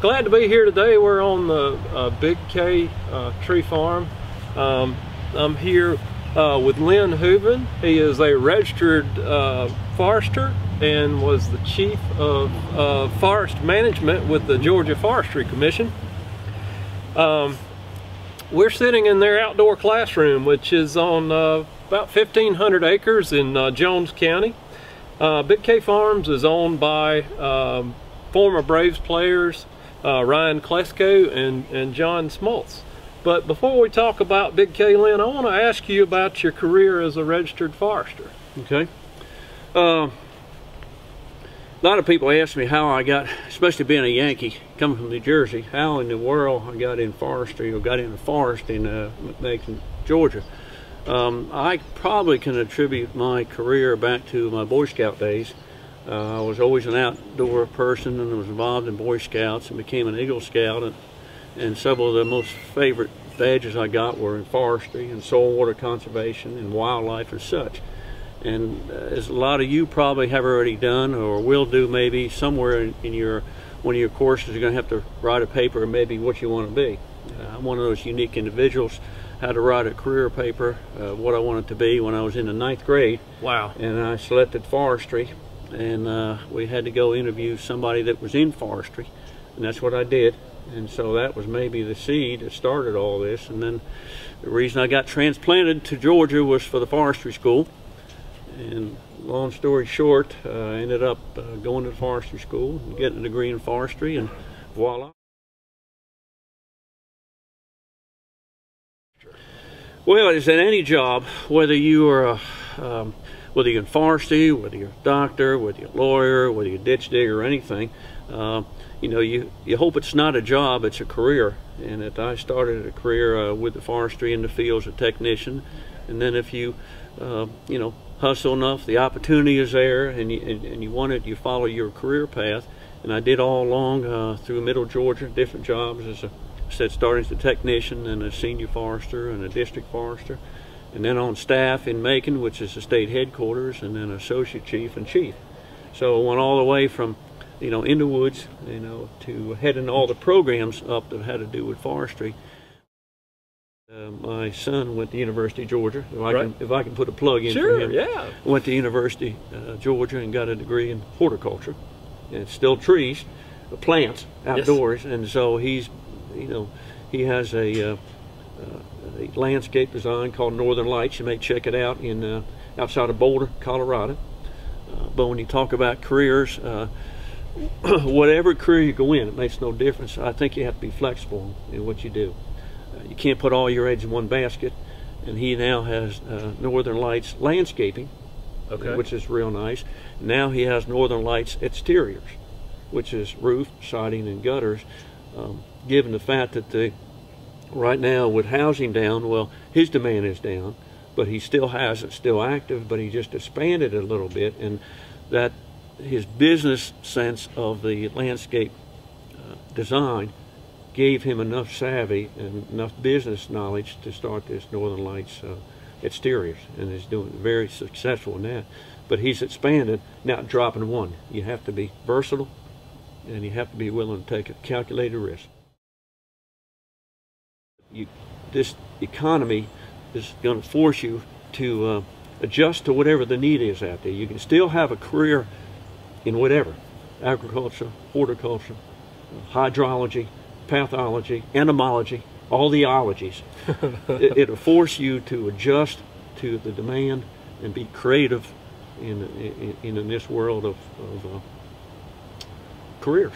glad to be here today. We're on the Big K tree farm. I'm here with Lynn Hooven. He is a registered forester and was the chief of forest management with the Georgia Forestry Commission. We're sitting in their outdoor classroom, which is on about 1,500 acres in Jones County. Big K Farms is owned by former Braves players Ryan Klesko and John Smoltz. But before we talk about Big K, Lynn, I want to ask you about your career as a registered forester. Okay. A lot of people ask me how I got, especially being a Yankee, coming from New Jersey, how in the world I got in forestry or got into forest in Macon, Georgia. I probably can attribute my career back to my Boy Scout days. I was always an outdoor person and was involved in Boy Scouts and became an Eagle Scout, and several of the most favorite badges I got were in forestry and soil water conservation and wildlife and such. And as a lot of you probably have already done or will do, maybe somewhere in your one of your courses, you're going to have to write a paper maybe what you want to be. I'm one of those unique individuals. Had to write a career paper, what I wanted to be when I was in the 9th grade. Wow. And I selected forestry, and we had to go interview somebody that was in forestry, and that's what I did. And so that was maybe the seed that started all this. And then the reason I got transplanted to Georgia was for the forestry school. And long story short, I ended up going to the forestry school and getting a degree in forestry, and voila. Well, it's in any job, whether you are whether you're in forestry, whether you're a doctor, whether you're a lawyer, whether you're a ditch digger or anything, you know, you hope it's not a job, it's a career. And that I started a career with the forestry in the field as a technician, and then if you you know, hustle enough, the opportunity is there, and you want it, you follow your career path. And I did all along through Middle Georgia, different jobs as a starting as a technician and a senior forester and a district forester, and then on staff in Macon, which is the state headquarters, and then associate chief and chief. So I went all the way from, you know, in the woods, you know, to heading all the programs up that had to do with forestry. My son went to University of Georgia. If I can put a plug in sure, for him. Yeah. Went to University of Georgia and got a degree in horticulture. And it's still trees, plants, outdoors, yes. And so he's, you know, he has a landscape design called Northern Lights. You may check it out in outside of Boulder, Colorado. But when you talk about careers, whatever career you go in, it makes no difference. I think you have to be flexible in what you do. You can't put all your eggs in one basket. And he now has Northern Lights landscaping, okay, which is real nice. Now he has Northern Lights exteriors, which is roof, siding, and gutters. Given the fact that right now with housing down, well, his demand is down, but he still has it, still active, but he just expanded it a little bit, and that his business sense of the landscape design gave him enough savvy and enough business knowledge to start this Northern Lights exteriors, and is doing very successful in that. But he's expanded, not dropping one. You have to be versatile, and you have to be willing to take a calculated risk. This economy is going to force you to adjust to whatever the need is out there. You can still have a career in whatever, agriculture, horticulture, hydrology, pathology, entomology, all the ologies. It'll force you to adjust to the demand and be creative in this world of careers.